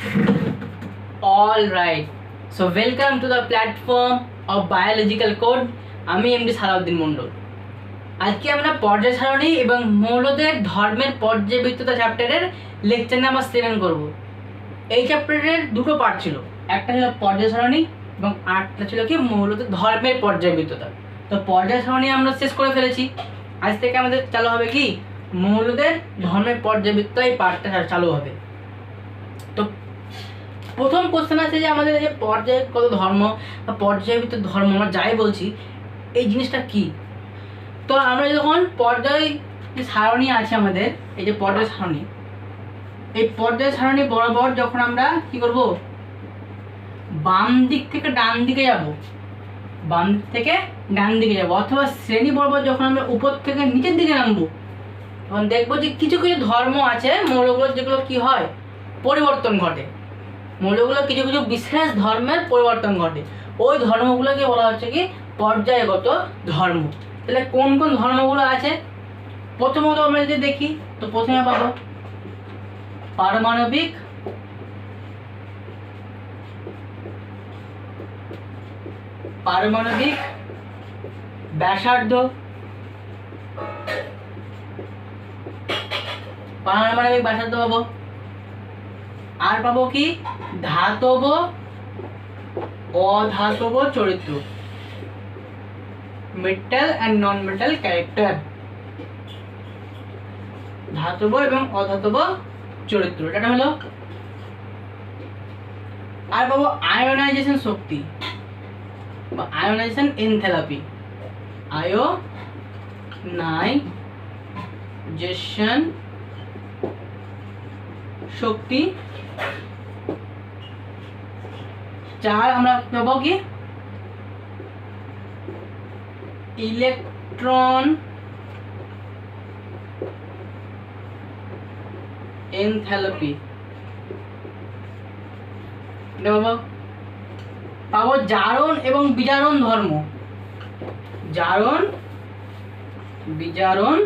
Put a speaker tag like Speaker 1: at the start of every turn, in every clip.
Speaker 1: All right. So welcome to the platform of biological code. আমি MD Salauddin মণ্ডল। আজকে আমরা পর্যায় সারণী এবং মৌলদের ধর্মের পর্যায়বৃত্ততা চ্যাপ্টারের লেকচার নাম্বার 7 করব। এই চ্যাপ্টারের দুটো পার্ট ছিল, একটা ছিল পর্যায় সারণী এবং আরেকটা ছিল কি মৌলদের ধর্মের পর্যায়বৃত্ততা। তো পর্যায় সারণী আমরা শেষ করে ফেলেছি। আজ থেকে আমাদের চালু হবে কি মৌলদের ধর্মের পর্যায়বৃত্ততা, এই পার্টটা চালু হবে। তো প্রথম কোশ্চেন আছে যে আমাদের যে পর্যায়গত ধর্ম বা পর্যায়বৃত্ত ধর্ম আমরা যাই বলছি, এই জিনিসটা কি। তো আমরা যখন পর্যায় যে সারণী আছে আমাদের, এই যে পর্যায় সারণী, এই পর্যায় সারণী বরাবর যখন আমরা কি করব, বাম দিক থেকে ডান দিকে যাব, বাম দিক থেকে ডান দিকে যাব, অথবা শ্রেণী বরাবর যখন আমরা উপর থেকে নিচের দিকে নামবো, তখন দেখবো যে কিছু কিছু ধর্ম আছে মৌলগুলোর যেগুলো কি হয়, পরিবর্তন ঘটে। মৌলগুলো কিছু কিছু বিশেষ ধর্মের পরিবর্তন ঘটে, ওই ধর্মগুলোকে বলা হচ্ছে কি পর্যায়গত ধর্ম। তাহলে কোন কোন ধর্মগুলো আছে প্রথমত আমরা যদি দেখি, তো প্রথমে পাবো পারমাণবিক ব্যাসার্ধ, পারমাণবিক ব্যাসার্ধ পাবো। আর পাবো কি ধাতব অধাতব চরিত্র, metal and non metal character, ধাতব এবং অধাতব চরিত্র, এটা হলো। আর পাবো আয়োনাইজেশন শক্তি বা আয়োনাইজেশন এনথ্যালপি, আয়োনাইজেশন শক্তি। চার আমরা পাবো কি ইলেকট্রন এনথ্যালপি, পাবো জারণ এবং বিজারণ ধর্ম, জারণ বিজারণ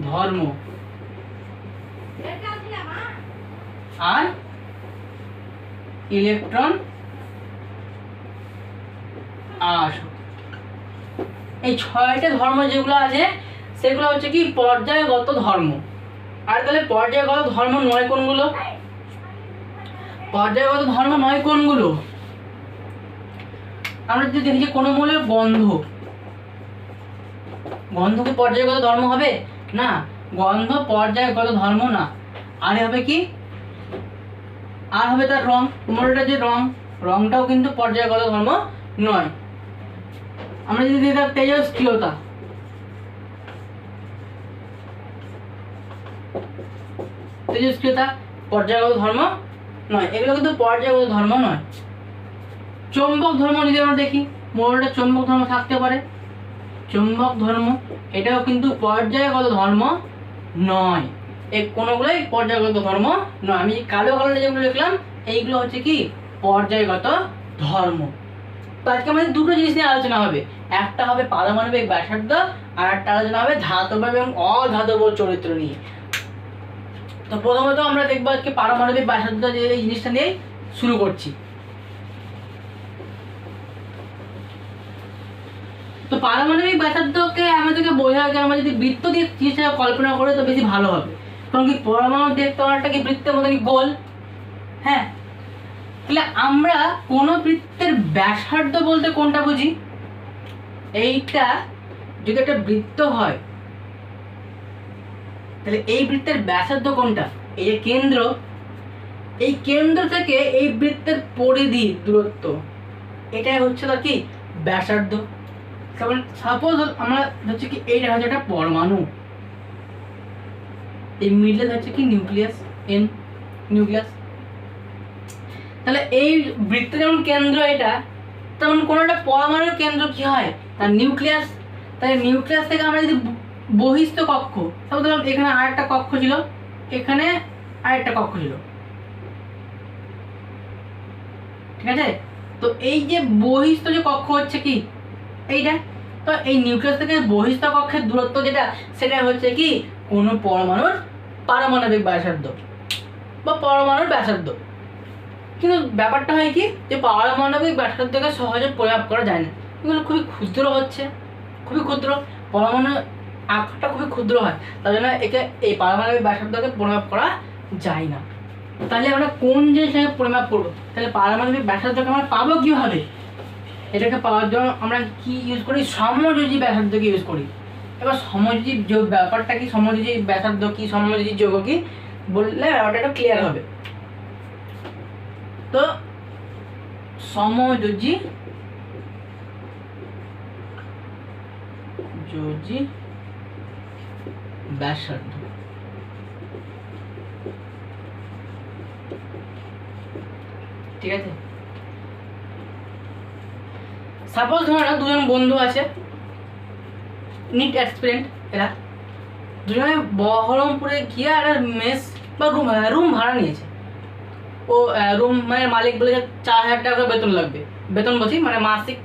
Speaker 1: ধর্ম। আর ইলেকট্রন এই 6টা ধর্ম যেগুলো আছে সেগুলো হচ্ছে কি পর্যায়গত ধর্ম। আর তাহলে পর্যায়গত ধর্ম নয় কোনগুলো, পর্যায়গত ধর্ম নয় কোনগুলো, আমরা যদি দেখি যে কোনো মৌলের গন্ধ, গন্ধ কি পর্যায়গত ধর্ম হবে না, গন্ধ পর্যায়গত ধর্ম না। আর হবে কি, আর হবে তার রং, মৌলটার যে রং, রংটাও কিন্তু পর্যায়গত ধর্ম নয়। আমরা যদি দেখি তার তেজস্ক্রিয়তা, তেজস্ক্রিয়তা পর্যায়গত ধর্ম নয়, এগুলো কিন্তু পর্যায়গত ধর্ম নয়। চৌম্বক ধর্ম যদি আমরা দেখি, মৌলটা চৌম্বক ধর্ম থাকতে পারে, চৌম্বক ধর্ম এটাও কিন্তু পর্যায়গত ধর্ম নয়, এই কোনোগুলোই পর্যায়গত ধর্ম নয়। আমি কালো কালারে যেগুলো লিখলাম এইগুলো হচ্ছে কি পর্যায়গত ধর্ম। তো আজকে আমাদের দুটো জিনিস নিয়ে আলোচনা হবে, একটা হবে পারমাণবিক ব্যাসার্ধ, আর একটা আলোচনা হবে ধাতব এবং অধাতব চরিত্র নিয়ে। তো প্রথমত আমরা দেখবো আজকে পারমাণবিক ব্যাসার্ধ, যে এই জিনিসটা নিয়ে শুরু করছি। তো পারমাণবিক ব্যাসার্ধকে আমাদেরকে বোঝা যায়, আমরা যদি বৃত্ত দিয়ে জিনিসটা কল্পনা করে তো বেশি ভালো হবে, কারণ কি পরমাণু দেখতে অনেকটা কি বৃত্তের মতো কি গোল। হ্যাঁ, তাহলে আমরা কোন বৃত্তের ব্যাসার্ধ বলতে কোনটা বুঝি, এইটা যদি একটা বৃত্ত হয় তাহলে এই বৃত্তের ব্যাসার্ধ কোনটা, এই যে কেন্দ্র, এই কেন্দ্র থেকে এই বৃত্তের পরিধি দূরত্ব, এটাই হচ্ছে তার কি ব্যাসার্ধ। সাপোজ আমরা হচ্ছে কি এইটা হচ্ছে একটা পরমাণু, এই মিডলে হচ্ছে কি নিউক্লিয়াস, এন নিউক্লিয়াস। তাহলে এই বৃত্তের যেমন কেন্দ্র এটা, তেমন কোনো একটা পরমাণুর কেন্দ্র কি হয় তার নিউক্লিয়াস। তাহলে নিউক্লিয়াস থেকে আমরা যদি বহিস্থ কক্ষ, তাহলে ধরুন এখানে আরেকটা কক্ষ ছিল, এখানে আরেকটা কক্ষ ছিল, ঠিক আছে। তো এই যে বহিস্থ যে কক্ষ হচ্ছে কি এইটা, তো এই নিউক্লিয়াস থেকে বহিস্থ কক্ষের দূরত্ব যেটা, সেটা হচ্ছে কি কোনো পরমাণুর পারমাণবিক ব্যাসার্ধ বা পরমাণুর ব্যাসার্ধ। কিন্তু ব্যাপারটা হয় কি যে পারমাণবিক ব্যাসার্ধকে সহজে পরিমাপ করা যায় না, এগুলো খুবই ক্ষুদ্র হচ্ছে, খুবই ক্ষুদ্র, পরমাণু আকারটা খুবই ক্ষুদ্র হয়, তার জন্য একে এই পারমাণবিক ব্যাসার্ধকে পরিমাপ করা যায় না। তাহলে আমরা কোন জিনিসটাকে পরিমাপ করবো? তাহলে পারমাণবিক ব্যাসার্ধকে আমরা পাবো কীভাবে? এটাকে পাওয়ার জন্য আমরা কি ইউজ করি? সমযোজী ব্যাসার্ধকে ইউজ করি। এবার সমযোজী ব্যাপারটা কি, সমযোজী ব্যাসার্ধ কি, সমযোজী যৌগ কি বললে ব্যাপারটা একটু ক্লিয়ার হবে। তো সমযোজী ব্যাসার্ধ, ঠিক আছে। সাপোজ ধরো না দুজন বন্ধু আছে, নিট অ্যাসপিরেন্ট, এরা দুজনে বহরমপুরে গিয়ে একটা মেস বা রুম ভাড়া নিয়েছে। ও রুম মানে মালিক বলে 4,000 টাকা বেতন লাগবে, বেতন বলছি মানে মাসিক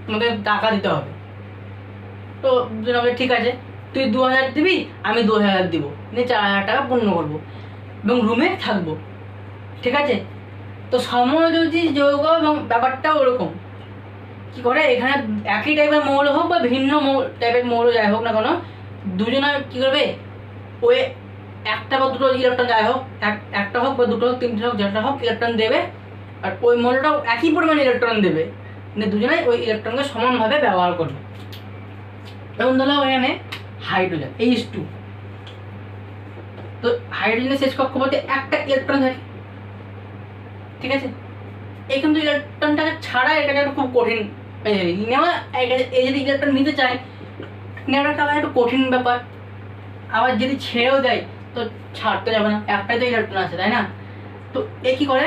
Speaker 1: আমাদের টাকা দিতে হবে। তো দুজন বলে ঠিক আছে, তুই 2,000 দিবি, আমি 2,000 দিব, নিয়ে 4,000 টাকা পূর্ণ করবো এবং রুমে থাকবো, ঠিক আছে। তো সমযোজী যৌগ এবং ব্যাপারটাও ওরকম। কী করে, এখানে একই টাইপের মৌল হোক বা ভিন্ন টাইপের মৌল যাই হোক না কেন, দুজনে কী করবে, ওই একটা বা দুটো ইলেকট্রন যাই হোক, একটা হোক বা দুটো হোক, তিনটে হোক, যেটা হোক, ইলেকট্রন দেবে। আর ওই মৌলটাও একই পরিমাণ ইলেকট্রন দেবে, মানে দুজনে ওই ইলেকট্রনকে সমানভাবে ব্যবহার করবে। যেমন ধরো এখানে হাইড্রোজেন H2, তো হাইড্রোজেনের শেষ কক্ষপথে একটা ইলেকট্রন থাকে, ঠিক আছে। এই কিন্তু ইলেকট্রনটাকে ছাড়া এটাকে একটু খুব কঠিন নেওয়া, এই যদি ইলেকট্রন নিতে চায় নেওয়াটা আবার একটু কঠিন ব্যাপার। আবার যদি ছেড়েও দেয় তো ছাড়তে যাবে না, একটাই তো ইলেকট্রন আছে, তাই না। তো এ কী করে,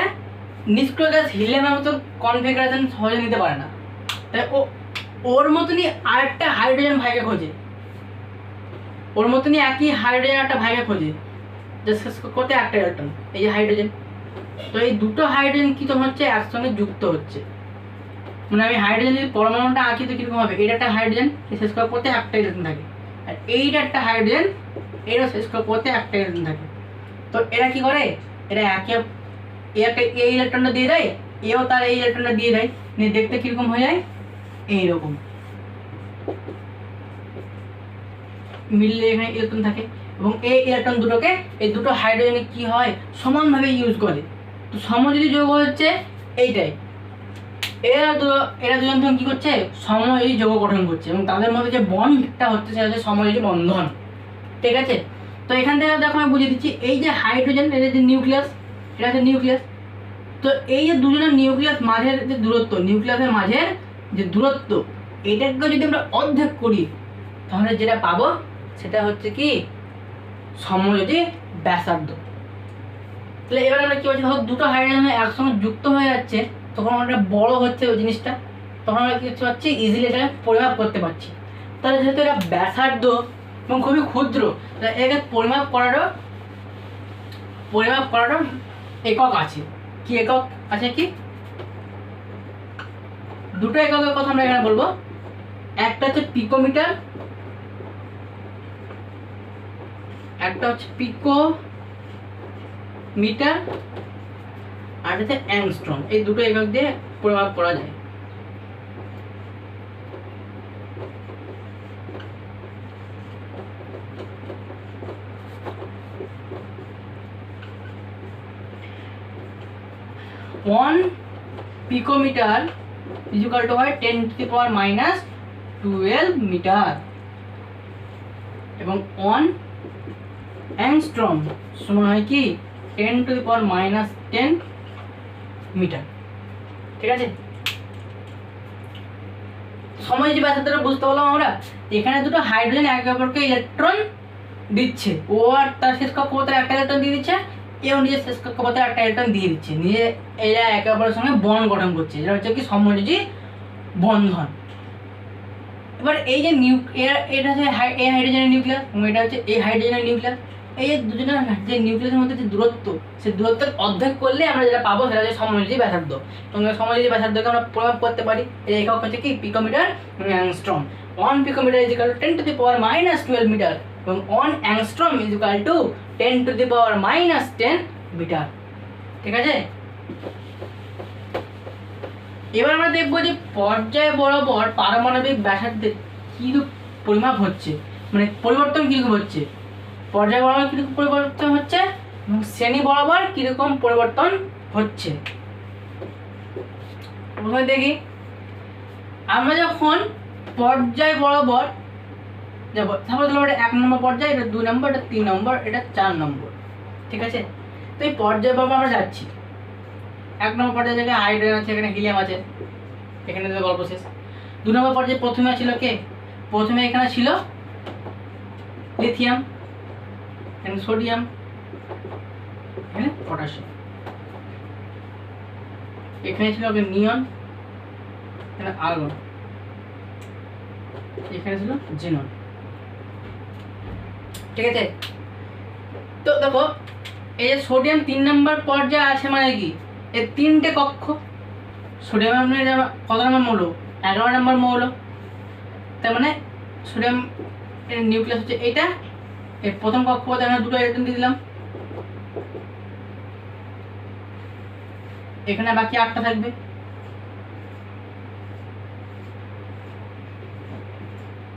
Speaker 1: নিষ্ক্রিয় গ্যাস হিলিয়ামের মতো কনফিগারেশন সহজে নিতে পারে না, তাই ওর মতনই আরেকটা হাইড্রোজেন ভাইকে খোঁজে, ওর মতনই একই হাইড্রোজেন একটা ভাইকে খোঁজে, যে শেষ করতে একটা ইলেকট্রন, এই যে হাইড্রোজেন। তো এই দুটো হাইড্রোজেন কি তখন হচ্ছে একসঙ্গে যুক্ত হচ্ছে, মানে আমি হাইড্রোজেন যদি পরমাণুটা আঁকি তো কীরকম হবে, এটা একটা হাইড্রোজেন, শেষ করার পথে একটা ইলেকট্রন থাকে, আর এইটা একটা হাইড্রোজেন, এরও শেষ করার পথে একটা ইলেকট্রন থাকে। তো এরা কি করে, এরা একে একটা এই ইলেকট্রনটা দিয়ে দেয়, এও তার এই ইলেকট্রনটা দিয়ে দেয়, নিয়ে দেখতে কীরকম হয়ে যায়, এইরকম মিললে এখানে ইলেকট্রন থাকে। এবং এই ইলেকট্রন দুটোকে এই দুটো হাইড্রোজেনে কি হয়, সমানভাবে ইউজ করে। তো সমযোজী যৌগ হচ্ছে এইটাই, এরা দুজন তখন কী করছে, সমযোজী যৌগ গঠন করছে এবং তাদের মধ্যে যে বন্ডটা হচ্ছে সেটা হচ্ছে সমযোজী বন্ধন, ঠিক আছে। তো এখান থেকে দেখো আমি বুঝিয়ে দিচ্ছি, এই যে হাইড্রোজেন, এটা যে নিউক্লিয়াস, এটা হচ্ছে নিউক্লিয়াস। তো এই যে দুজনের নিউক্লিয়াস মাঝের যে দূরত্ব, নিউক্লিয়াসের মাঝের যে দূরত্ব, এটাকে যদি আমরা অর্ধেক করি তাহলে যেটা পাবো সেটা হচ্ছে কি সমযোজী ব্যাসার্ধ। তাহলে এবার আমরা কী বলছি, ধর দুটো হাইড্রোজেন একসঙ্গে যুক্ত হয়ে যাচ্ছে, তখন আমরা বড় হচ্ছে ওই জিনিসটা, তখন আমরা কী করতে পারছি, ইজিলি এটাকে পরিমাপ করতে পারছি। তাহলে যেহেতু এটা ব্যাসার্ধ এবং খুবই ক্ষুদ্র, তাহলে এটাকে পরিমাপ করারও একক আছে। কি একক আছে, কি দুটো এককের কথা আমরা এখানে বলবো, একটা হচ্ছে পিকোমিটার, একটা হচ্ছে পিকোমিটার, আর হচ্ছে অ্যাংস্ট্রম। এই দুটো একক দিয়ে পরিমাপ করা যায়। one picometer is equal to 10⁻⁻12 metre এবং 1 অ্যাংস্ট্রম সমান হয় কি 10⁻⁻10 মিটার, ঠিক আছে। সমযোজী ব্যাসার্ধটা বুঝতে পারলাম আমরা, এখানে দুটো হাইড্রোজেন একে অপরকে ইলেকট্রন দিচ্ছে, ও আর তার শেষ কক্ষপথে একটা ইলেকট্রন দিয়ে দিচ্ছে, এও নিজের শেষ কক্ষপথে একটা ইলেকট্রন দিয়ে দিচ্ছে, নিয়ে এরা একে অপরের সঙ্গে বন্ড গঠন করছে, যেটা হচ্ছে কি সমযোজী বন্ধন। এবার এই যে এটা হচ্ছে এই হাইড্রোজেনের নিউক্লিয়াস এবং এটা হচ্ছে এই হাইড্রোজেনের নিউক্লিয়াস, এই যে দুজনের যে নিউক্লিয়াসের মধ্যে যে দূরত্ব, সেই দূরত্বের অর্ধেক করলে আমরা যেটা পাবো সেটা হচ্ছে সমযোজী ব্যাসার্ধ। এবং সমযোজী ব্যাসার্ধকে আমরা পরিমাপ করতে পারি, এর একক হচ্ছে কি picometre angstrom. 1 picometre is equal to 10⁻⁻12 metre এবং 1 angstrom is equal to 10⁻⁻10 metre. ঠিক আছে, এবার আমরা দেখবো যে পর্যায় বরাবর পারমাণবিক ব্যাসার্ধের কিরূপ পরিমাপ হচ্ছে, মানে পরিবর্তন কিরকম হচ্ছে, পর্যায় বরাবর কিরকম পরিবর্তন হচ্ছে এবং শ্রেণী বরাবর কিরকম পরিবর্তন হচ্ছে। প্রথমে দেখি, আমরা যখন পর্যায় বরাবর যাবো, তারপরে ধরো এটা 1 নম্বর পর্যায়, এটা 2 নম্বর, এটা 3 নম্বর, এটা 4 নম্বর। ঠিক আছে, তো এই পর্যায় বরাবর আমরা যাচ্ছি। 1 নম্বর পর্যায়ে জায়গায় হাইড্রোজেন আছে, এখানে হিলিয়াম আছে, এখানে তো গল্প শেষ। 2 নম্বর পর্যায়ে প্রথমে ছিল কে, প্রথমে এখানে ছিল লিথিয়াম, এখানে সোডিয়াম, এখানে পটাশিয়াম, এখানে ছিল নিয়ন, এখানে আর্গন, এখানে ছিল জিনন। ঠিক আছে, তো দেখো এই যে সোডিয়াম 3 নম্বর পর্যায়ে আছে, মানে কি এর 3টে কক্ষ। সোডিয়াম কত নম্বর মৌল, 11 নম্বর মৌল। তার মানে সোডিয়াম এর নিউক্লিয়াস হচ্ছে এইটা, এর প্রথম কক্ষ বলতে এখানে 2টো ইলেকট্রন দিয়ে দিলাম, এখানে বাকি 8টা থাকবে।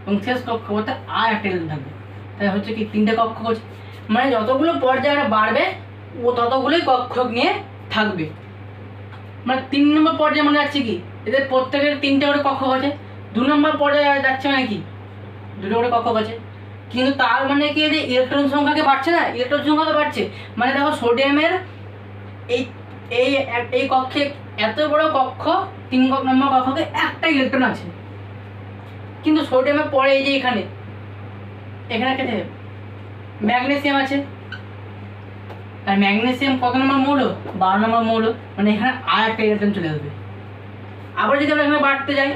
Speaker 1: এবং শেষ কক্ষ বলতে আর একটা ইলেকট্রন থাকবে। তাই হচ্ছে কি 3টে কক্ষ করছে, মানে যতগুলো পর্যায়ে বাড়বে ও ততগুলোই কক্ষ নিয়ে থাকবে। মানে 3 নম্বর পর্যায়ে মানে যাচ্ছে কি এদের প্রত্যেকের 3টে করে কক্ষ আছে। 2 নম্বর পর্যায়ে যাচ্ছে মানে কি 2টো করে কক্ষ আছে, কিন্তু তার মানে কি যে ইলেকট্রন সংখ্যাকে বাড়ছে না, ইলেকট্রন সংখ্যা তো বাড়ছে। মানে দেখো সোডিয়ামের এই এই এই কক্ষে এত বড় কক্ষ, 3 নম্বর কক্ষকে একটা ইলেকট্রন আছে, কিন্তু সোডিয়ামের পরে এই যে এখানে এখানে একটা ম্যাগনেসিয়াম আছে, আর ম্যাগনেসিয়াম কত নম্বর মৌল, 12 নম্বর মৌল। মানে এখানে আর একটা ইলেকট্রন চলে আসবে। আবার যদি আমরা এখানে বাড়তে যাই,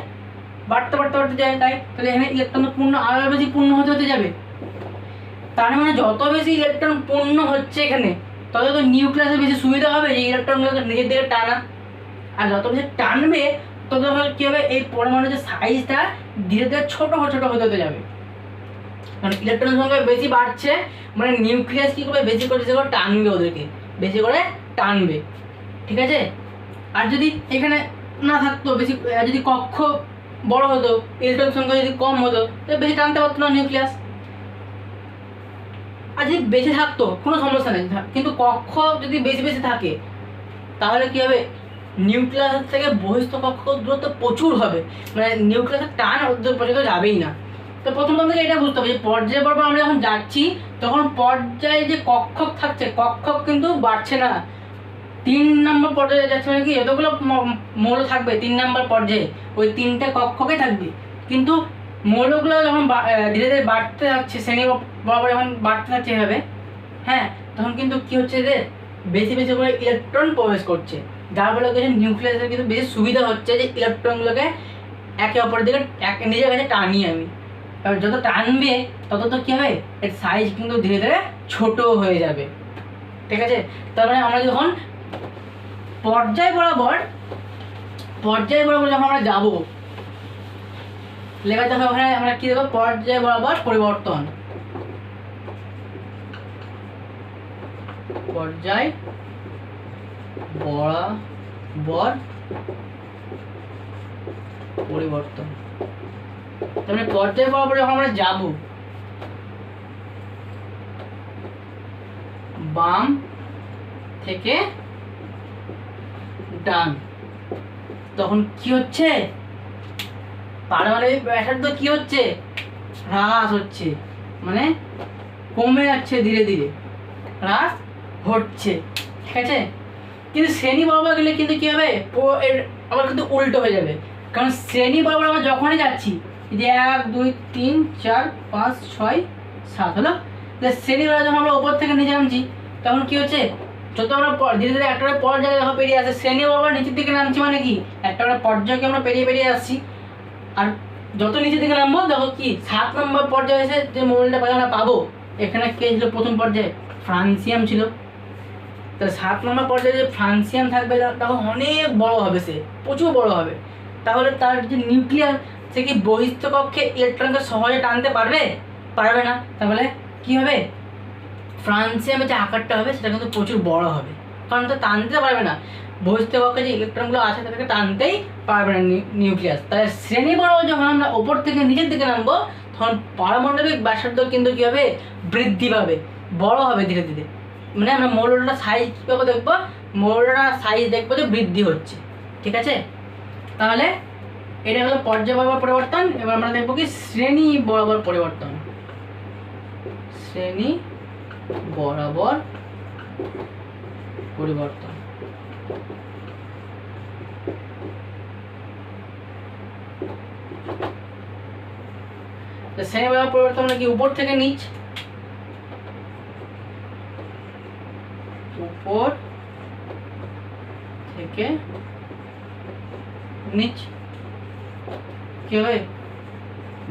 Speaker 1: বাড়তে বাড়তে বাড়তে যাই, তাহলে এখানে ইলেকট্রন পূর্ণ আরো বেশি পূর্ণ হতে হতে যাবে। তার মানে যত বেশি ইলেকট্রন পূর্ণ হচ্ছে এখানে, তত তো নিউক্লিয়াসে বেশি সুবিধা হবে এই ইলেকট্রনগুলোকে নিজের দিকে টানা। আর যত বেশি টানবে তত কী হবে, এই পরমাণুর যে সাইজটা ধীরে ধীরে ছোট ছোট হতে হতে যাবে। কারণ ইলেকট্রন সংখ্যা বেশি বাড়ছে, মানে নিউক্লিয়াস কী করবে, বেশি করে টানবে, ওদেরকে বেশি করে টানবে। ঠিক আছে, আর যদি এখানে না থাকতো, বেশি যদি কক্ষ বড় হতো, ইলেকট্রন সংখ্যা যদি কম হতো, তাহলে বেশি টানতে পারতো না নিউক্লিয়াস। আর যদি বেশি থাকতো কোনো সমস্যা নেই, কিন্তু কক্ষ যদি বেশি বেশি থাকে তাহলে কী হবে, নিউক্লিয়াস থেকে বহিস্থ কক্ষ দূরত্ব প্রচুর হবে, মানে নিউক্লিয়াসের টান ওদের পর্যন্ত যাবেই না। তো প্রথম থেকে এটা বুঝতে হবে যে পর্যায় পর্ব আমরা যখন যাচ্ছি তখন পর্যায়ে যে কক্ষক থাকছে, কক্ষক কিন্তু বাড়ছে না। 3 নম্বর পর্যায়ে যাচ্ছে মানে কি এতগুলো মৌল থাকবে 3 নম্বর পর্যায়ে, ওই 3টে কক্ষকে থাকবে, কিন্তু মৌলগুলো যখন ধীরে ধীরে বাড়তে থাকছে, শ্রেণী বরাবর যখন বাড়তে থাকছে এভাবে, হ্যাঁ, তখন কিন্তু কি হচ্ছে যে বেশি বেশি করে ইলেকট্রন প্রবেশ করছে, যার ফলে নিউক্লিয়াসের কিন্তু বেশি সুবিধা হচ্ছে যে ইলেকট্রনগুলোকে একে অপরের দিকে নিজের কাছে টানি আমি। এবার যত টানবে তত তো কী হবে, এর সাইজ কিন্তু ধীরে ধীরে ছোট হয়ে যাবে। ঠিক আছে, তার মানে আমরা যখন পর্যায় বরাবর যখন আমরা যাবো, লেখা দেখো ওখানে আমরা কি দেবো, পর্যায় বরাবর পরিবর্তন, পর্যায় বরাবর পরিবর্তন। তার মানে পর্যায় বরাবর যখন আমরা যাব, বাম থেকে ডান, তখন কি হচ্ছে, পারমাণবিক ব্যাসার্ধ কি হচ্ছে, হ্রাস হচ্ছে, মানে কমে যাচ্ছে, ধীরে ধীরে হ্রাস ঘটছে। ঠিক আছে, কিন্তু শ্রেণী বরাবর গেলে কিন্তু কী হবে, এর আবার কিন্তু উল্টো হয়ে যাবে। কারণ শ্রেণী বরাবর আমরা যখনই যাচ্ছি, যে 1 2 3 4 5 6 7 হলো, শ্রেণী বরাবর যখন আমরা ওপর থেকে নিচে নামছি তখন কি হচ্ছে, যত আমরা ধীরে ধীরে একটা করে পর্যায়ে দেখো পেরিয়ে আসছে, শ্রেণী বরাবর নিচের দিকে নামছি, মানে কি একটা করে পর্যায়কে আমরা পেরিয়ে পেরিয়ে আসছি। আর যত নিচের দিকে নামবো দেখো কি 7 নম্বর পর্যায়ে এসে যে মৌলটা আমরা পাবো, এখানে কে ছিল প্রথম পর্যায়ে, ফ্রান্সিয়াম ছিল। তাহলে 7 নম্বর পর্যায়ে যে ফ্রান্সিয়াম থাকবে তখন অনেক বড় হবে, সে প্রচুর বড় হবে। তাহলে তার যে নিউক্লিয়াস, সে কি বহিস্থ কক্ষে ইলেকট্রনকে সহজে টানতে পারবে না। তাহলে কি হবে, ফ্রান্সিয়ামের যে আকারটা হবে সেটা কিন্তু প্রচুর বড় হবে, কারণ তো টানতে পারবে না, বহিস্থ কক্ষে যে ইলেকট্রনগুলো আছে তাদেরকে টানতেই পারবে না নিউক্লিয়াস। তাহলে শ্রেণী বরাবর যখন আমরা ওপর থেকে নিচের দিকে নামবো তখন পারমাণবিক ব্যাসার্ধ কিন্তু কী হবে, বৃদ্ধি পাবে, বড় হবে ধীরে ধীরে। মানে আমরা মৌলটার সাইজ কীভাবে দেখবো, মৌলটার সাইজ দেখবো যে বৃদ্ধি হচ্ছে। ঠিক আছে, তাহলে এটা হলো পর্যায় বরাবর পরিবর্তন। এবার আমরা দেখবো কি শ্রেণী বরাবর পরিবর্তন। শ্রেণী বরাবর পরিবর্তন। শ্রেণী বরাবর পরিবর্তন মানে কি, উপর থেকে নিচ, উপর থেকে নিচ কি হবে,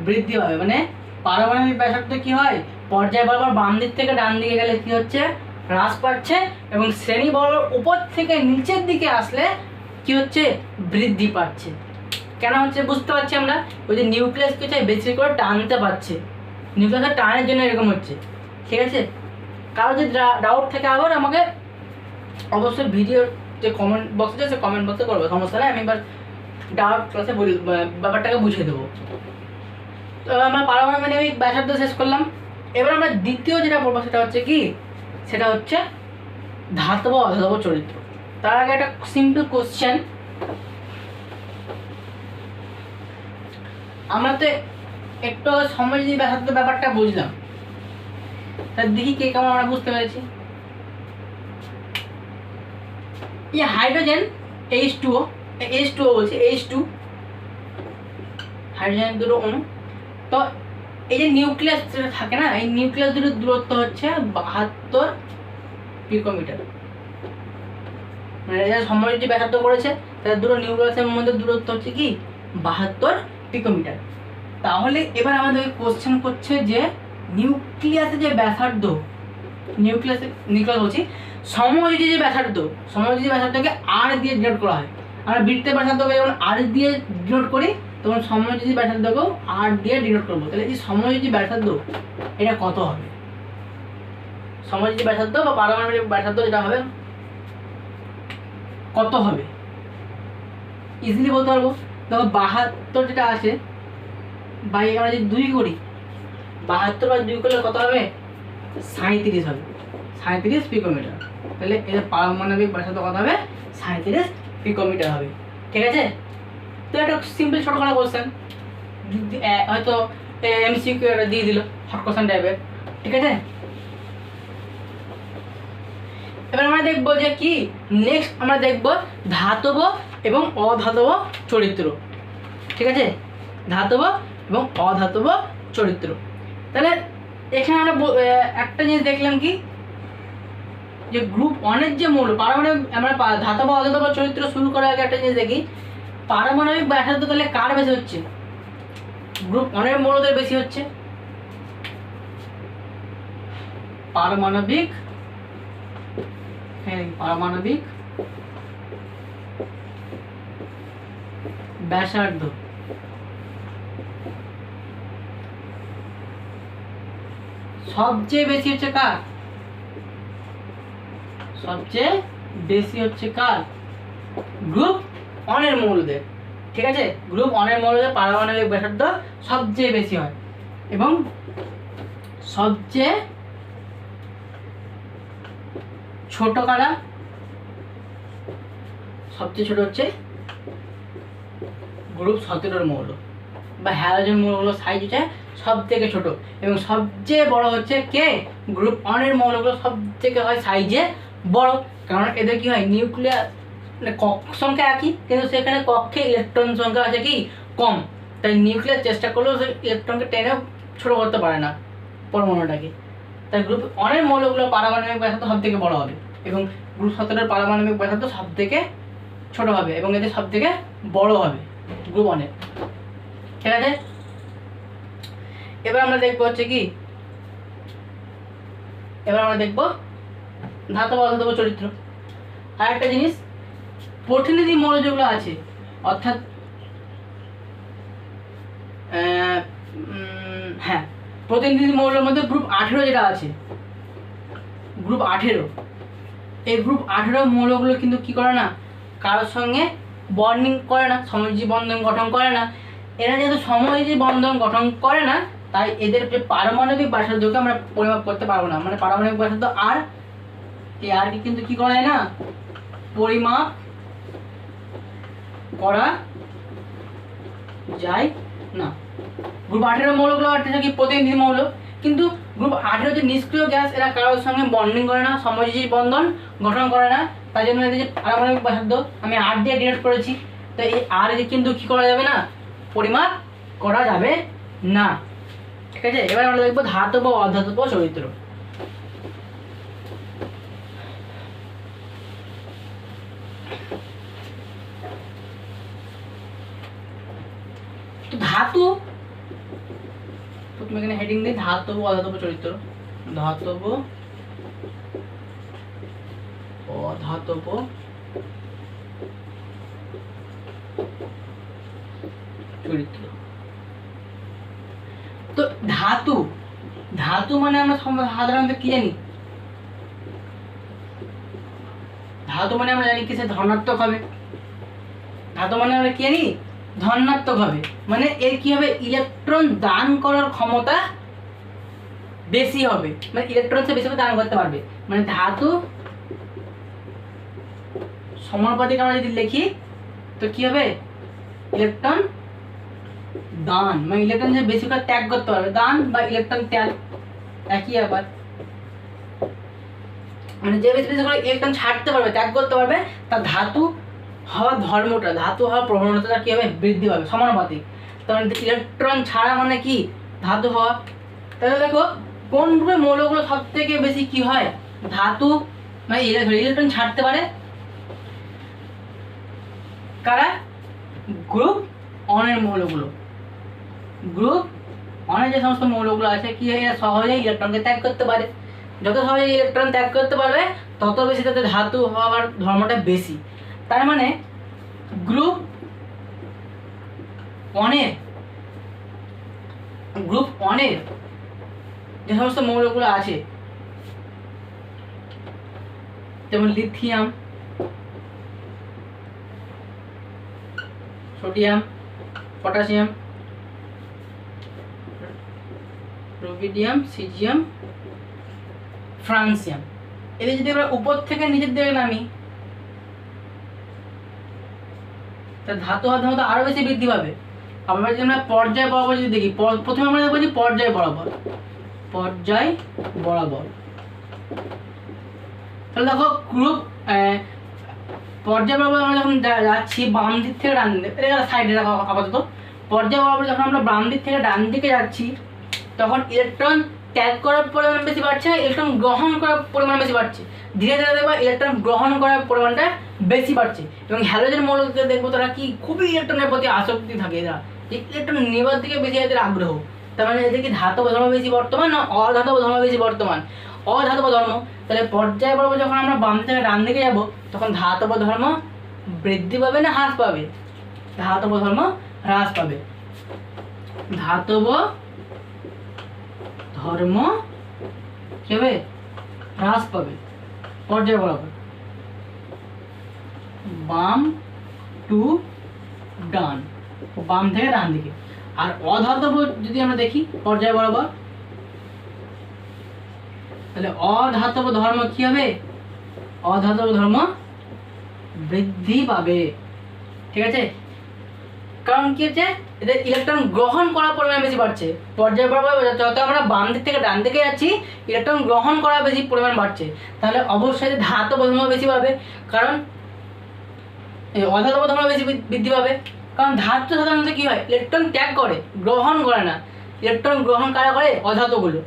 Speaker 1: বৃদ্ধি হবে। মানে পারমাণবিক ব্যাসার্ধ কি হয়, পর্যায় বরাবর বাম দিক থেকে ডান দিকে গেলে কি হচ্ছে, হ্রাস পাচ্ছে, এবং শ্রেণী বরাবর উপর থেকে নিচের দিকে আসলে কি হচ্ছে, বৃদ্ধি পাচ্ছে। কেন হচ্ছে বুঝতে পারছি আমরা, ওই যে নিউক্লিয়াস কি হচ্ছে বেশি করে টানতে পারছে, নিউক্লিয়াসের টানের জন্য এরকম হচ্ছে। ঠিক আছে, কারো যদি ডাউট থাকে আবার আমাকে অবশ্যই ভিডিওর যে কমেন্ট বক্স আছে সে কমেন্ট বক্সে করবো, সমস্যা নেই, আমি এবার ডাউট ক্লাসে ব্যাপারটাকে বুঝিয়ে দেবো। তো আমরা পারমাণবিক ব্যাসার্ধ শেষ করলাম। এবার আমরা দ্বিতীয় যেটা বলবো সেটা হচ্ছে কি, সেটা হচ্ছে ধাতব অধাতব চরিত্র। তার আগে একটা সিম্পল কোশ্চেন, আমরা তো একটু সমযোজী ব্যাসার্ধ ব্যাপারটা বুঝলাম, তার দেখি কে কেমন আমরা বুঝতে পেরেছি। এই হাইড্রোজেন H2O বলছি, H2 হাইড্রোজেন দুটো অণু। তো এই যে নিউক্লিয়াস যেটা থাকে না, এই নিউক্লিয়াস দুটোর দূরত্ব হচ্ছে 72 পিকোমিটার। মানে যারা সমযোজী ব্যাসার্ধ করেছে তাদের দুটো নিউক্লিয়াসের মধ্যে দূরত্ব হচ্ছে কি 72 পিকোমিটার। তাহলে এবার আমাদের কোশ্চেন করছে যে নিউক্লিয়াসের যে ব্যাসার্ধ, নিউক্লিয়াস বলছি সমযোজী যে ব্যাসার্ধ, সমযোজী ব্যাসার্ধকে আর দিয়ে ডিনোট করা হয়। আমরা বৃত্তের ব্যাসার্ধকে যখন আর দিয়ে ডিনোট করি তখন সমযোজী ব্যাসার্ধকেও আর দিয়ে ডিনোট করবো। তাহলে এই সমযোজী ব্যাসার্ধ এটা কত হবে, সমযোজী ব্যাসার্ধ বা পারমাণবিক ব্যাসার্ধ যেটা হবে কত হবে, ইজিলি বলতে পারবো। দেখো 72 যেটা আছে বাই আমরা যদি 2 করি, 72 বাই 2 করলে কত হবে, 37 হবে, 37 পিকোমিটার। তাহলে এর পারমাণবিক ব্যাসার্ধ কত হবে, 37 পিকোমিটার হবে। ঠিক আছে, তো এটা সিম্পল ছোটখাটো কোশ্চেন, হয়তো এমসিকিউ এটা দিয়ে দিল শর্ট কোশ্চেন টাইপের। ঠিক আছে, এবার আমরা দেখবো যে কি নেক্সট আমরা দেখবো ধাতব এবং অধাতব চরিত্র। ঠিক আছে, ধাতব এবং অধাতব চরিত্র। তাহলে এখানে আমরা একটা জিনিস দেখলাম কি, যে গ্রুপ 1 এর যে মৌল পারমাণবিক, আমরা ধাতব অধাতব চরিত্র শুরু করার আগে একটা জিনিস দেখি, পারমাণবিক ব্যাসার্ধ তাহলে কার বেশি হচ্ছে, গ্রুপ 1 এর মৌলদের বেশি হচ্ছে। পারমাণবিক ব্যাসার্ধ সবচেয়ে বেশি হচ্ছে কার, সবচেয়ে বেশি হচ্ছে কার, গ্রুপ 1 এর মৌলদের। ঠিক আছে, গ্রুপ 1 এর মৌলদের পারমাণবিক ব্যাসার্ধ সবচেয়ে বেশি হয়, এবং সবচেয়ে ছোট কারা, সবচেয়ে ছোট হচ্ছে গ্রুপ 17 মৌল বা হ্যালোজেন মৌলগুলো সাইজ হচ্ছে সব থেকে ছোট, এবং সবচেয়ে বড় হচ্ছে কে, গ্রুপ 1 এর মৌলগুলো সব থেকে হয় সাইজে বড়। কারণ এদের কি হয়, নিউক্লিয়াস মানে কক্ষ সংখ্যা একই কিন্তু সেখানে কক্ষে ইলেকট্রন সংখ্যা আছে কি কম, তাই নিউক্লিয়াস চেষ্টা করলেও সে ইলেকট্রনকে টেনে ছোট করতে পারে না পরমাণুটাকে। তাই গ্রুপ 1 এর মৌলগুলো পারমাণবিক ব্যাসার্ধ সব থেকে বড় হবে, এবং গ্রুপ 17 এর পারমাণবিক ব্যাসার্ধ সব থেকে ছোট হবে, এবং এদের সব থেকে বড় হবে গ্রুপ 1 এর। ঠিক আছে, এবার আমরা দেখবো হচ্ছে কি, এবার আমরা দেখবো ধাতব অধাতব চরিত্র। আর একটা জিনিস, প্রতিনিধি মৌল যেগুলো আছে, অর্থাৎ হ্যাঁ প্রতিনিধি মৌলের মধ্যে গ্রুপ 18 যেটা আছে, গ্রুপ 18, এই গ্রুপ 18 মৌলগুলো কিন্তু কি করে না, কারোর সঙ্গে বন্ডিং করে না, সমযোজী বন্ধন গঠন করে না। এরা যেহেতু সমযোজী বন্ধন গঠন করে না, তাই এদের যে পারমাণবিক ব্যাসার্ধকে আমরা পরিমাপ করতে পারবো না, মানে পারমাণবিক ব্যাসার্ধ আর এই আর কি কিন্তু কি করা যায় না, পরিমাপ করা যায় না। গ্রুপ 18 মৌলগুলো কি প্রতিনিধি মৌল, কিন্তু গ্রুপ 18 যে নিষ্ক্রিয় গ্যাস, এরা কারোর সঙ্গে বন্ডিং করে না, সমযোজী বন্ধন গঠন করে না, তাই জন্য এদের যে পারমাণবিক ব্যাসার্ধ আমি আর দিয়ে ডিনোট করেছি। তো এই আর কিন্তু কি করা যাবে না, পরিমাপ করা যাবে না। ঠিক আছে, এবার আমরা দেখবো ধাতব ও অধাতব চরিত্র। তো ধাতু, তুমি এখানে হেডিং দিই ধাতব ও অধাতব চরিত্র, ধাতব অধাতব চরিত্র। তো ধাতু, ধাতু মানে আমরা সাধারণত কি জানি, ধাতু মানে আমরা জানি কিসে ধনাত্মক হবে, ধাতু মানে আমরা কি জানি ধনাত্মক হবে, মানে এর কি হবে, ইলেকট্রন দান করার ক্ষমতা বেশি হবে, মানে ইলেকট্রন সে বেশি দান করতে পারবে। মানে ধাতু সমানুপাতিক আমরা যদি লিখি তো কি হবে, ইলেকট্রন দান, মানে ইলেকট্রন যে বেশি করে ত্যাগ করতে পারবে, দান বা ইলেকট্রন ত্যাগ একই ব্যাপার, মানে যে বেশি বেশি করে ইলেকট্রন ছাড়তে পারবে, ত্যাগ করতে পারবে, তার ধাতু হওয়ার ধর্মটা, ধাতু হওয়ার প্রবণতাটা কি হবে, বৃদ্ধি পাবে, সমানুপাতিক। তার মানে ইলেকট্রন ছাড়া মানে কি, ধাতু হওয়া। তাহলে দেখো কোন গ্রুপের মৌলগুলো সব থেকে বেশি কি হয়, ধাতু মানে ইলেকট্রন ছাড়তে পারে, কারা, গ্রুপ অনের মৌলগুলো। গ্রুপ অনের যে সমস্ত মৌলগুলো আছে কি হয়, এরা সহজেই ইলেকট্রনকে ত্যাগ করতে পারে, যত সহজে ইলেকট্রন ত্যাগ করতে পারবে তত বেশি তাদের ধাতু হওয়ার ধর্মটা বেশি। তার মানে গ্রুপ অনের যে সমস্ত মৌলগুলো আছে, যেমন lithium, sodium, potassium, rubidium, caesium, francium, এদের যদি আমরা উপর থেকে নিচের দিকে নামি তার ধাতু হওয়ার ক্ষমতা আরো বেশি বৃদ্ধি পাবে। আমরা যদি আমরা পর্যায় বরাবর যদি দেখি, প্রথমে আমরা দেখবো যে পর্যায় বরাবর, পর্যায় বরাবর, তাহলে দেখো গ্রুপ পর্যায় বরাবর আমরা যখন যাচ্ছি বাম দিক থেকে ডান দিকে, এটা সাইডে রাখা আপাতত, পর্যায় বরাবর যখন আমরা বাম দিক থেকে ডান দিকে যাচ্ছি তখন ইলেকট্রন ত্যাগ করার পরিমাণ বেশি বাড়ছে, ইলেকট্রন গ্রহণ করার পরিমাণ বেশি বাড়ছে। ধীরে ধীরে দেখবা ইলেকট্রন গ্রহণ করার পরিমাণটা বেশি বাড়ছে। এবং হ্যালোজেন মৌলকে দেখবো তারা কি খুবই ইলেকট্রনের প্রতি আসক্তি থাকে, এরা ইলেকট্রন নেবার দিকে বেশি এদের আগ্রহ। তার মানে এদের কি ধাতব ধর্ম বেশি বর্তমান না অধাতব ধর্ম বেশি বর্তমান, অধাতব ধর্ম। তাহলে পর্যায় পর্ব যখন আমরা বাম থেকে ডান দিকে যাব তখন ধাতব ধর্ম বৃদ্ধি পাবে না হ্রাস পাবে, ধাতব ধর্ম হ্রাস পাবে, ধাতব ধর্ম কি হবে, হ্রাস পাবে পর্যায় বরাবর, বাম টু ডান, বাম থেকে ডান দিকে। আর অধাতব যদি আমরা দেখি পর্যায় বরাবর, তাহলে অধাতব ধর্ম কি হবে, অধাতব ধর্ম বৃদ্ধি পাবে। ঠিক আছে, কারণ কি হচ্ছে, এদের ইলেকট্রন গ্রহণ করার পরিমাণ বেশি বাড়ছে। পর্যায় বরাবর যত আমরা বাম দিক থেকে ডান দিকে যাচ্ছি ইলেকট্রন গ্রহণ করা বেশি পরিমাণ বাড়ছে, তাহলে অবশ্যই ধাতব ধর্ম বেশি পাবে, কারণ অধাতব ধর্ম বেশি বৃদ্ধি পাবে। কারণ ধাতু সাধারণত কি হয়, ইলেকট্রন ত্যাগ করে, গ্রহণ করে না। ইলেকট্রন গ্রহণ কারা করে, অধাতুগুলো।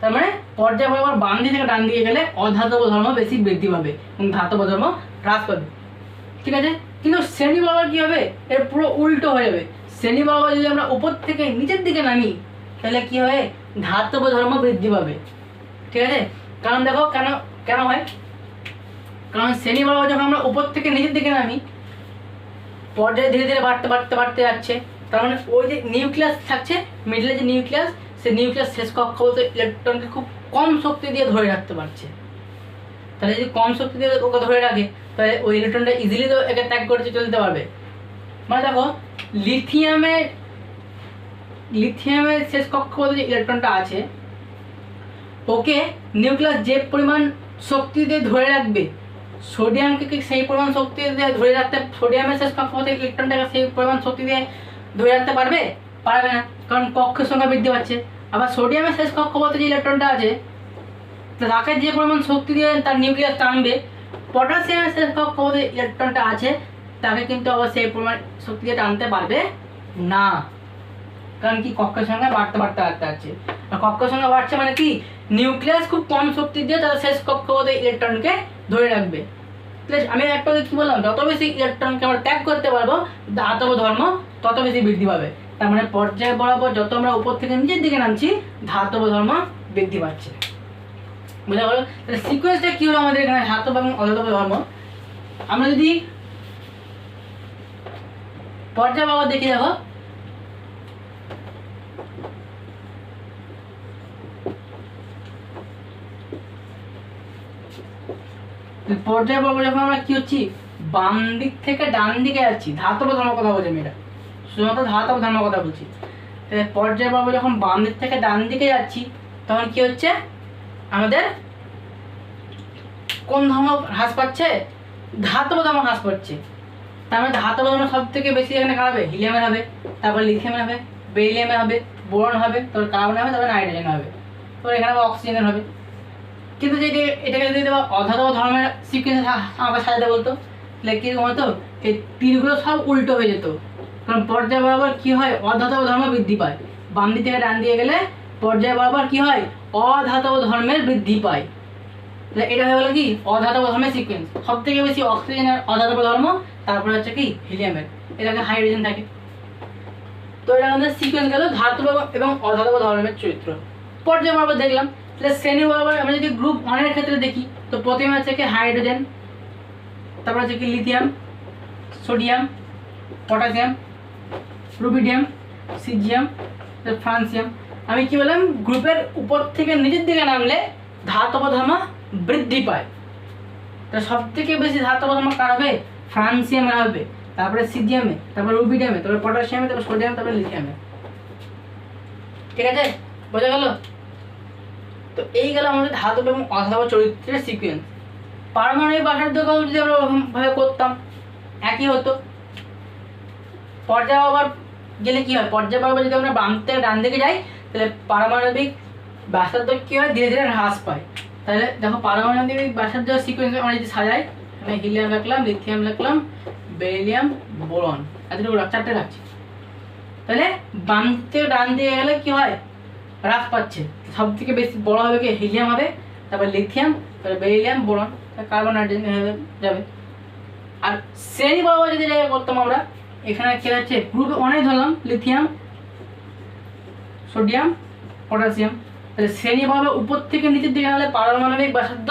Speaker 1: তার মানে পর্যায় বরাবর বাম দিক থেকে ডান দিকে গেলে অধাতব ধর্ম বেশি বৃদ্ধি পাবে এবং ধাতব ধর্ম হ্রাস পাবে। ঠিক আছে, কিন্তু শ্রেণী বরাবর কি হবে, এর পুরো উল্টো হয়ে যাবে। শ্রেণী বরাবর যদি আমরা উপর থেকে নিচের দিকে নামি তাহলে কি হবে, ধাতব ধর্ম বৃদ্ধি পাবে। ঠিক আছে, কারণ দেখো কেন কেন হয়, কারণ শ্রেণী বরাবর যখন আমরা উপর থেকে নিচের দিকে নামি পর্যায়ে ধীরে ধীরে বাড়তে বাড়তে বাড়তে যাচ্ছে। তার মানে ওই যে নিউক্লিয়াস থাকছে, মিডলে যে নিউক্লিয়াস, সে নিউক্লিয়াস শেষ কক্ষপথে ইলেকট্রনকে খুব কম শক্তি দিয়ে ধরে রাখতে পারছে। তাহলে যদি কম শক্তি দিয়ে ওকে ধরে রাখে তাহলে ওই ইলেকট্রনটা ইজিলি তো একে ত্যাগ করে চলতে পারবে। মানে দেখো লিথিয়ামের শেষ কক্ষপথে যে ইলেকট্রনটা আছে ওকে নিউক্লিয়াস যে পরিমাণ শক্তি দিয়ে ধরে রাখবে, সোডিয়ামকে কি সেই পরিমাণ শক্তি দিয়ে ধরে রাখতে, সোডিয়ামের শেষ কক্ষপথে ইলেকট্রনটাকে সেই পরিমাণ শক্তি দিয়ে ধরে রাখতে পারবে? পারবে না, কারণ কক্ষের সংখ্যা বৃদ্ধি পাচ্ছে। আবার সোডিয়ামের শেষ কক্ষপথে যে ইলেকট্রনটা আছে তাকে যে পরিমাণ শক্তি দিয়ে তার নিউক্লিয়াস টানবে, পটাশিয়ামের শেষ কক্ষপথে ইলেকট্রনটা আছে তাকে কিন্তু আবার সেই পরিমাণ শক্তি দিয়ে টানতে পারবে না, কারণ কি কক্ষের সংখ্যা বাড়তে আছে। আর কক্ষের সংখ্যা বাড়ছে মানে কি নিউক্লিয়াস খুব কম শক্তি দিয়ে তার শেষ কক্ষপথে ইলেকট্রনকে ধরে রাখবে। আমি একটা কি বললাম, যত বেশি ইলেকট্রনকে আমরা ত্যাগ করতে পারবো ধাতব ধর্ম তত বেশি বৃদ্ধি পাবে। তার মানে পর্যায় বরাবর যত আমরা উপর থেকে নিচের দিকে নামছি ধাতব ধর্ম বৃদ্ধি পাচ্ছে। বোঝা গেল? তাহলে সিকোয়েন্সটা কি হলো আমাদের এখানে ধাতব এবং অধাতব ধর্ম। আমরা যদি পর্যায় বরাবর দেখি, দেখো পর্যায় বরাবর যখন আমরা কি হচ্ছি বাম দিক থেকে ডান দিকে যাচ্ছি, ধাতব ধর্ম কথা বলছি আমি, এটা শুধুমাত্র ধাতব ধর্ম কথা বলছি। তাহলে পর্যায় বরাবর যখন বাম দিক থেকে ডান দিকে যাচ্ছি তখন কি হচ্ছে আমাদের কোন ধর্ম হ্রাস পাচ্ছে? ধাতব ধর্ম হ্রাস পাচ্ছে। তার মানে ধাতব ধর্ম সব থেকে বেশি এখানে কার হবে? হিলিয়ামের হবে, তারপর লিথিয়ামের হবে, বেরিলিয়ামের হবে, বোরন হবে, তারপর কার্বন হবে, তারপর নাইট্রোজেন হবে, তারপর এখানে আবার অক্সিজেনের হবে। কিন্তু যদি এটাকে যদি অধাতব ধর্মের সিকুয়েন্স আমাকে সাজাতে বলতো তাহলে কীরকম হতো? এই তীরগুলো সব উল্টো হয়ে যেত, কারণ পর্যায় বরাবর কি হয় অধাতব ধর্ম বৃদ্ধি পায়, বাম দিক থেকে ডান দিয়ে গেলে পর্যায় বরাবর কি হয় অধাতব ধর্মের বৃদ্ধি পায়। তাহলে এটা হয়ে গেলো কি অধাতব ধর্মের সিকুয়েন্স। সব থেকে বেশি অক্সিজেনের অধাতব ধর্ম, তারপরে হচ্ছে কি হিলিয়ামের, এটাকে হাইড্রোজেন থাকে। তো এটা আমাদের সিকুয়েন্স গেল ধাতব এবং অধাতব ধর্মের চরিত্র। পর্যায় বরাবর দেখলাম। তাহলে শ্রেণী বরাবর আমরা যদি গ্রুপ 1 এর ক্ষেত্রে দেখি তো প্রথমে হচ্ছে কি হাইড্রোজেন, তারপর হচ্ছে কি lithium, sodium, potassium, rubidium, caesium, francium. আমি কি বললাম গ্রুপের উপর থেকে নিচের দিকে নামলে ধাতব ধর্ম বৃদ্ধি পায়। তো সব থেকে বেশি ধাতব ধর্ম কার হবে? ফ্রান্সিয়ামে হবে, তারপরে সিজিয়ামে, তারপর রুবিডিয়ামে, তারপর পটাশিয়ামে, তারপর সোডিয়াম, তারপরে লিথিয়ামে। ঠিক আছে, বোঝা গেল? তো এই গেল আমাদের ধাতব এবং অধাতব চরিত্রের সিকুয়েন্স। পারমাণবিক ব্যাসার্ধ যদি আমরা ওরকমভাবে করতাম একই হতো। পর্যায় বরাবর গেলে কি হয়? পর্যায় বরাবর যদি আমরা বাম থেকে ডান দিকে যাই তাহলে পারমাণবিক ব্যাসার্ধ কি হয় ধীরে ধীরে হ্রাস পায়। তাহলে দেখো পারমাণবিক ব্যাসার্ধ সিকুয়েন্স আমরা যদি সাজাই, এখানে হিলিয়াম রাখলাম, লিথিয়াম রাখলাম, বেরিলিয়াম, বোরন, এতটুকু 4টে রাখছি। তাহলে বাম থেকে ডান দিকে গেলে কি হয় হ্রাস পাচ্ছে। সব থেকে বেশি বড় হবে কি হিলিয়াম হবে, তারপর লিথিয়াম, তারপর বেরিলিয়াম, বোরন, কার্বন, নাইট্রোজেন হয়ে যাবে। আর শ্রেণী বরাবর যদি জায়গা করতাম আমরা, এখানে কি হচ্ছে গ্রুপে অনেক ধরলাম লিথিয়াম, সোডিয়াম, পটাশিয়াম। তাহলে শ্রেণী বরাবর উপর থেকে নিচের দিকে নামলে পারমাণবিক ব্যাসার্ধ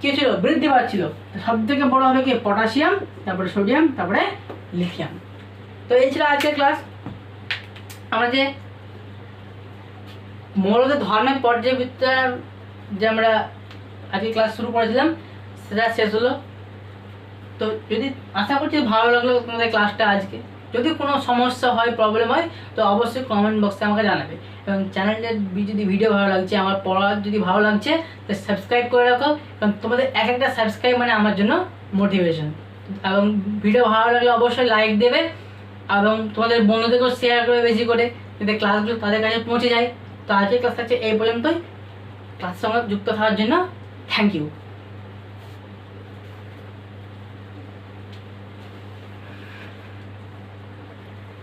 Speaker 1: কি ছিল বৃদ্ধি পাচ্ছিল। সব থেকে বড় হবে কি পটাশিয়াম, তারপরে সোডিয়াম, তারপরে লিথিয়াম। তো এই ছিল আজকের ক্লাস। আমরা যে মৌলদের ধর্মের পর্যায়বৃত্তার যে আমরা আজকে ক্লাস শুরু করেছিলাম সেটা শেষ হলো। তো যদি আশা করছি ভালো লাগলো তোমাদের ক্লাসটা আজকে। যদি কোনো সমস্যা হয়, প্রবলেম হয় তো অবশ্যই কমেন্ট বক্সে আমাকে জানাবে। এবং চ্যানেলের যদি ভিডিও ভালো লাগছে, আমার পড়া যদি ভালো লাগছে তো সাবস্ক্রাইব করে রাখো, কারণ তোমাদের এক একটা সাবস্ক্রাইব মানে আমার জন্য মোটিভেশন। এবং ভিডিও ভালো লাগলে অবশ্যই লাইক দেবে এবং তোমাদের বন্ধুদেরকেও শেয়ার করে বেশি করে, যাতে ক্লাসগুলো তাদের কাছে পৌঁছে যায়। তো আজকের ক্লাস থাকছে এই পর্যন্তই। ক্লাসের সঙ্গে যুক্ত থাকার জন্য থ্যাংক ইউ।